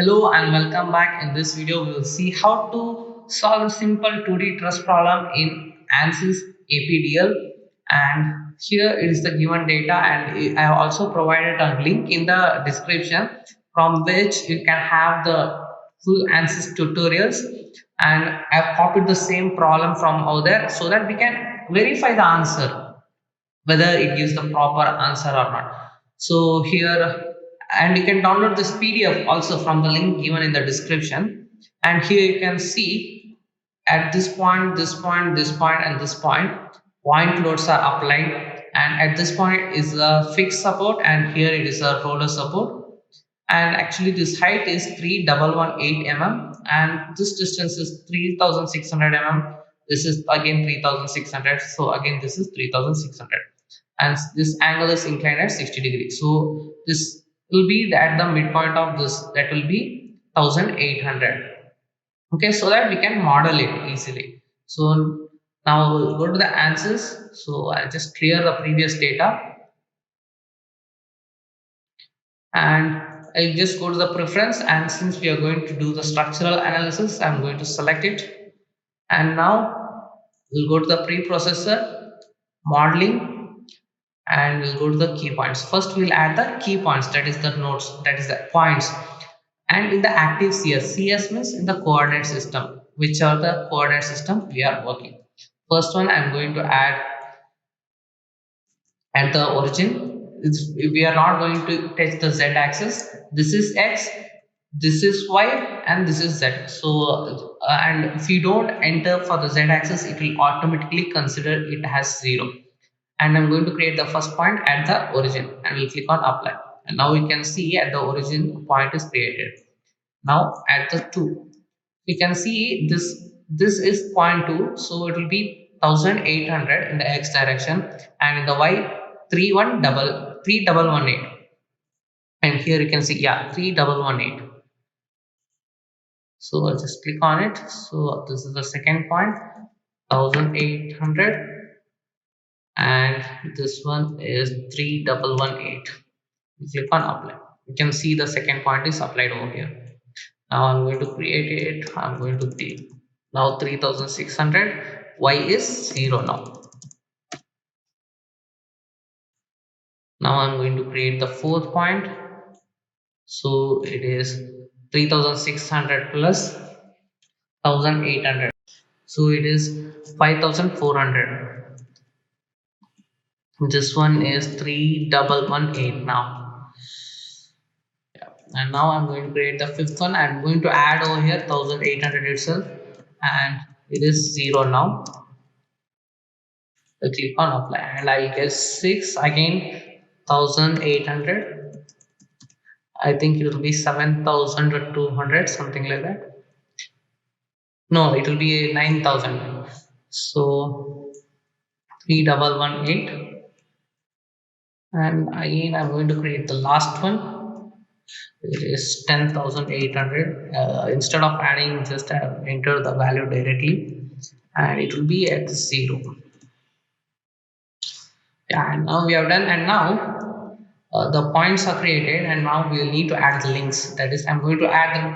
Hello and welcome back. In this video, we will see how to solve a simple 2D truss problem in ANSYS APDL. And here it is the given data, and I have also provided a link in the description from which you can have the full ANSYS tutorials. And I have copied the same problem from over there so that we can verify the answer whether it gives the proper answer or not. So here, and you can download this PDF also from the link given in the description. And here you can see at this point, this point, this point, and this point loads are applied. And at this point is a fixed support, and here it is a roller support. And actually, this height is 3118 mm, and this distance is 3600 mm. This is again 3600, so again this is 3600, and this angle is inclined at 60 degrees. So this will be at the midpoint of this, that will be 1800. Okay, so that we can model it easily. So now we'll go to the answers. So I'll just clear the previous data, and I'll just go to the preference, and since we are going to do the structural analysis, I'm going to select it. And now we'll go to the preprocessor modeling, and we'll go to the key points. First we'll add the key points, that is the nodes, that is the points. And in the active CS means in the coordinate system, which are the coordinate system we are working. First one I'm going to add at the origin. We are not going to touch the z axis. This is x, this is y, and this is z. So and if you don't enter for the z axis, it will automatically consider it as 0. And I'm going to create the first point at the origin, and we'll click on apply. And now we can see at the origin point is created. Now at the 2, we can see this is point 2, so it will be 1800 in the x direction, and in the y 3118. And here you can see, yeah, 3118. So I'll just click on it. So this is the second point, 1800, and this one is 3118. Click on apply. You can see the second point is applied over here. Now I'm going to create it. I'm going to take now 3600. Y is 0 now. Now I'm going to create the fourth point. So it is 3600 plus 1800. So it is 5400. This one is 3118 now. And now I'm going to create the fifth one. I'm going to add over here 1800 itself, and it is 0 now. I click on apply, and I'll get 6 again, 1800. I think it will be 7200, something like that. No, it will be 9000. So 3118, and again I'm going to create the last one. It is 10800. Instead of adding, just enter the value directly, and it will be at 0. Yeah, and now we have done. And now the points are created, and now we will need to add the links. That is, I'm going to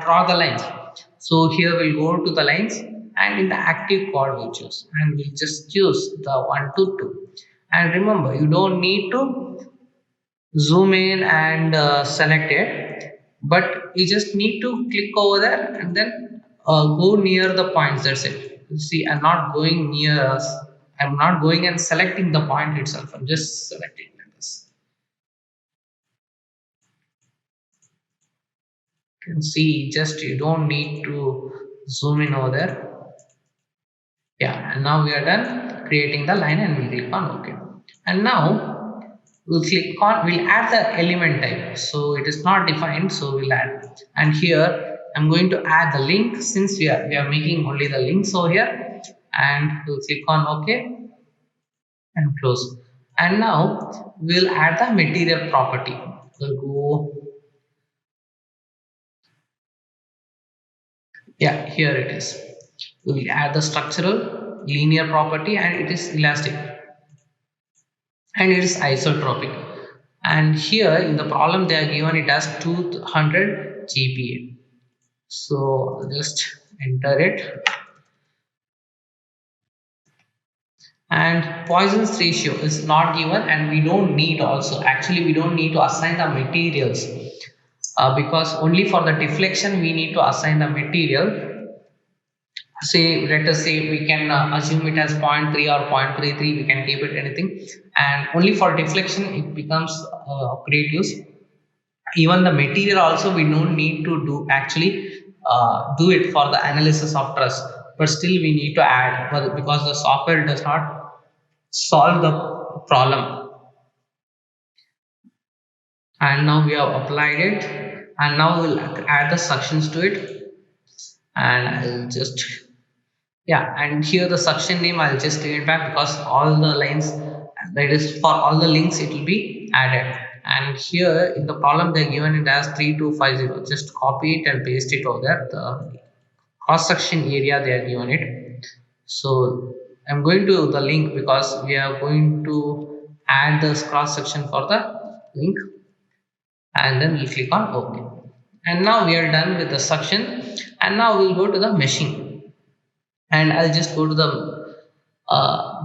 draw the lines. So here we'll go to the lines, and in the active chord we'll choose, and we'll just choose the 1 to 2. And remember, you don't need to zoom in and select it, but you just need to click over there and then go near the points. That's it. You see, I'm not going near us. I'm not going and selecting the point itself. I'm just selecting like this. You can see, just you don't need to zoom in over there. Yeah, and now we are done creating the line, and we'll click on OK. And now we'll add the element type. So it is not defined, so we'll add. And here I'm going to add the link, since we are making only the links over here, and we'll click on OK and close. And now we'll add the material property. We'll go, yeah, here it is. We'll add the structural linear property, and it is elastic, and it is isotropic. And here in the problem they are given it as 200 GPa. So I'll just enter it. And Poisson's ratio is not given, and we don't need also, actually we don't need to assign the materials, because only for the deflection we need to assign the material. Say, let us say we can assume it as zero point 0.3 or 0.33, we can keep it anything, and only for deflection it becomes great use. Even the material also we don't need to do, actually do it for the analysis of truss, but still we need to add, because the software does not solve the problem. And now we have applied it, and now we'll add the suctions to it. And I'll just, yeah, and here the suction name I'll just take it back, because all the lines, that is for all the links, it will be added. And here in the problem they're given it as 3250, just copy it and paste it over there, the cross section area they are given it. So I'm going to the link, because we are going to add this cross section for the link, and then we'll click on OK. And now we are done with the suction, and now we'll go to the meshing, and I'll just go to the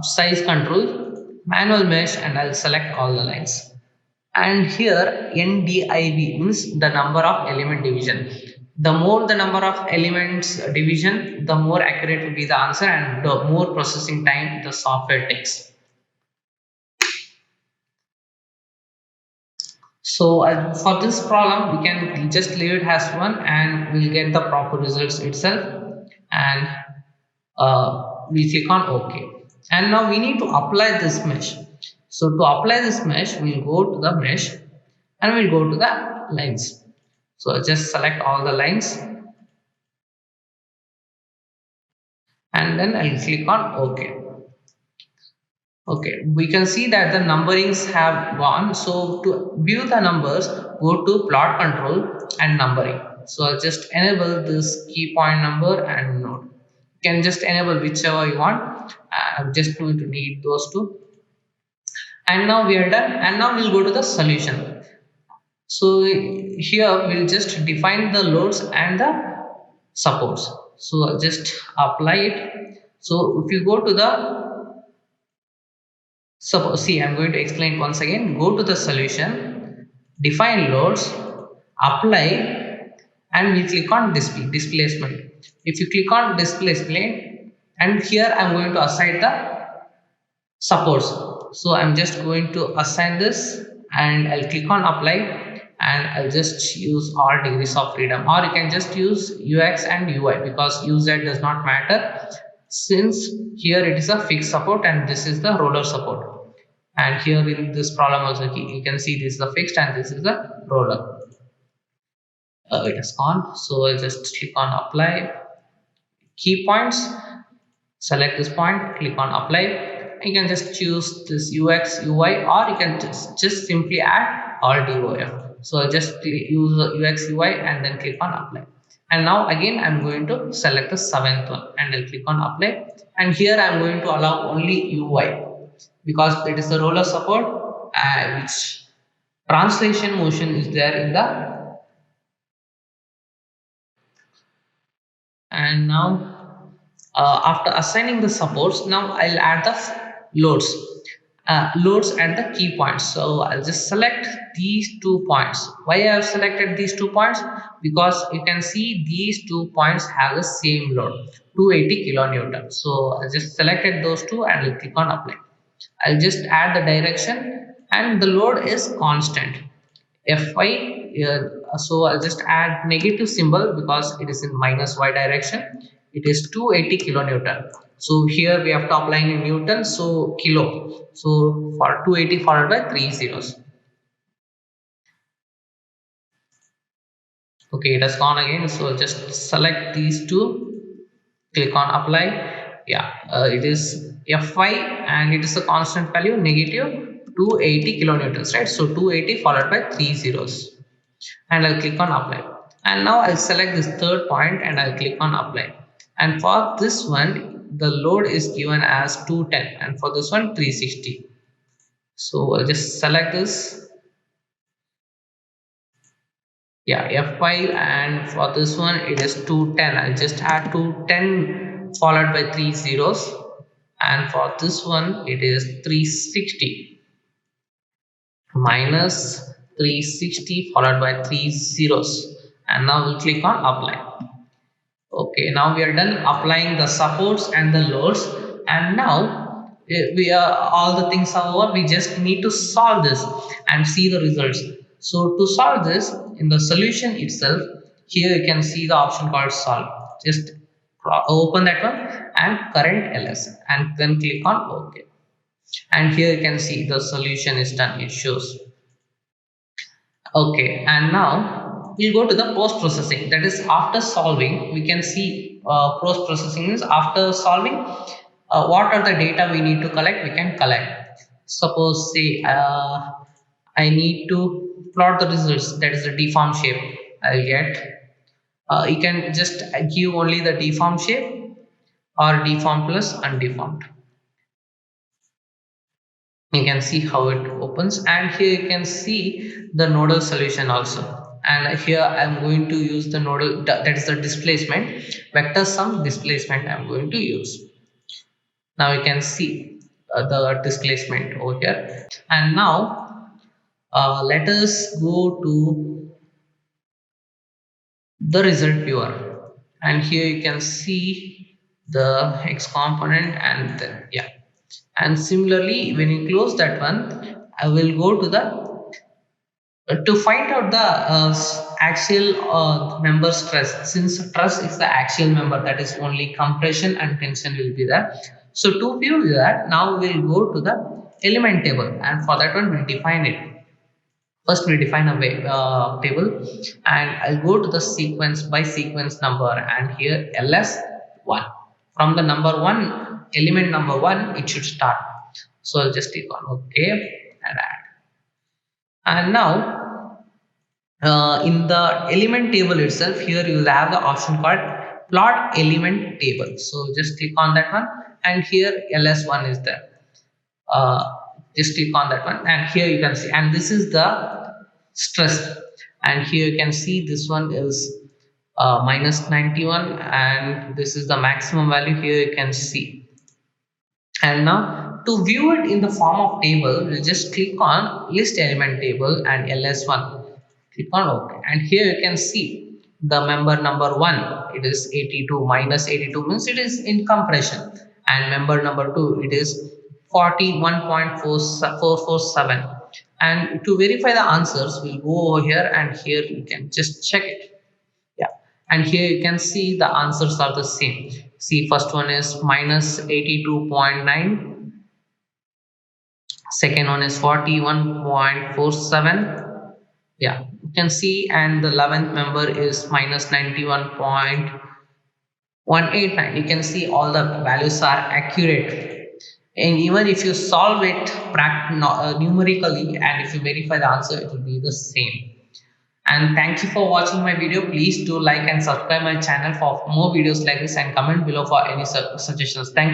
size control, manual mesh, and I'll select all the lines. And here NDIV means the number of element division. The more the number of elements division, the more accurate will be the answer, and the more processing time the software takes. So for this problem, we can just leave it as one, and we'll get the proper results itself. And we click on OK. And now we need to apply this mesh. So to apply this mesh, we'll go to the mesh, and we'll go to the lines. So just select all the lines, and then I'll click on OK. Okay, we can see that the numberings have gone. So to view the numbers, go to plot control and numbering. So I'll just enable this key point number and node. You can just enable whichever you want. I'm just going to need those two. And now we are done. And now we'll go to the solution. So here we'll just define the loads and the supports. So I'll just apply it. So if you go to the, so see, I'm going to explain once again. Go to the solution, define loads, apply, and we click on displacement. If you click on displacement, and here I'm going to assign the supports. So I'm just going to assign this, and I'll click on apply, and I'll just use all degrees of freedom, or you can just use UX and UI, because UZ does not matter, since here it is a fixed support and this is the roller support. And here in this problem also you can see this is the fixed and this is the roller. It has gone, so I'll just click on apply, key points, select this point, click on apply. You can just choose this UX UI, or you can just simply add all DOF. So I'll just use the UX UI and then click on apply. And now again I'm going to select the seventh one, and I'll click on apply, and here I'm going to allow only UI, because it is the roller support, which translation motion is there in the. And now after assigning the supports, now I'll add the loads and the key points. So I'll just select these 2 points. Why I have selected these 2 points? Because you can see these 2 points have the same load, 280 kilonewton. So I just selected those two, and I'll click on apply. I'll just add the direction, and the load is constant Fy. So I'll just add negative symbol, because it is in minus y direction. It is 280 kilonewton. So here we have to apply in Newton, so kilo. So for 280 followed by 3 zeros. Okay, it has gone again. So just select these two, click on apply. Yeah, it is Fy, and it is a constant value, negative 280 kilonewtons, right? So 280 followed by 3 zeros. And I'll click on apply, and now I'll select this third point and I'll click on apply. And for this one the load is given as 210, and for this one 360. So I'll just select this, Yeah, F5, and for this one it is 210. I'll just add 210 followed by three zeros, and for this one it is 360 minus 360 followed by three zeros, and now we'll click on apply. Okay, now we are done applying the supports and the loads, and now we are all the things are over. We just need to solve this and see the results. So to solve this in the solution itself, here you can see the option called solve. Just open that one and current ls and then click on OK. And here you can see the solution is done. It shows. Okay, and now we'll go to the post processing. That is after solving, we can see post processing is after solving. What are the data we need to collect? We can collect. Suppose say I need to plot the results. That is the deform shape. I'll get. You can just give only the deform shape or deform plus undeformed. You can see how it opens, and here you can see the nodal solution also. And here I'm going to use the nodal, that is the displacement vector sum displacement I'm going to use. Now you can see the displacement over here. And now let us go to the result viewer, and here you can see the x component, and then yeah. And similarly when you close that one, I will go to the to find out the axial member stress. Since stress is the axial member, that is only compression and tension will be there. So to view that, now we'll go to the element table, and for that one we'll define it. First we define a table, and I'll go to the sequence by sequence number, and here ls1. From the number 1, element number 1, it should start. So I'll just click on OK and add. And now in the element table itself, here you will have the option called plot element table. So just click on that one, and here ls1 is there. uh, just click on that one, and here you can see, and this is the stress, and here you can see this one is minus 91, and this is the maximum value. Here you can see. And now to view it in the form of table, we'll just click on list element table and ls1. Click on OK, and here you can see the member number 1, it is 82. Minus 82 means it is in compression, and member number 2, it is 41.447. And to verify the answers, we'll go over here, and here you can just check it. Yeah, and here you can see the answers are the same. See, first one is minus 82.9, second one is 41.47. Yeah, you can see, and the 11th member is minus 91.189. You can see all the values are accurate, and even if you solve it numerically, and if you verify the answer, it will be the same. And thank you for watching my video. Please do like and subscribe my channel for more videos like this, and comment below for any suggestions. Thank you.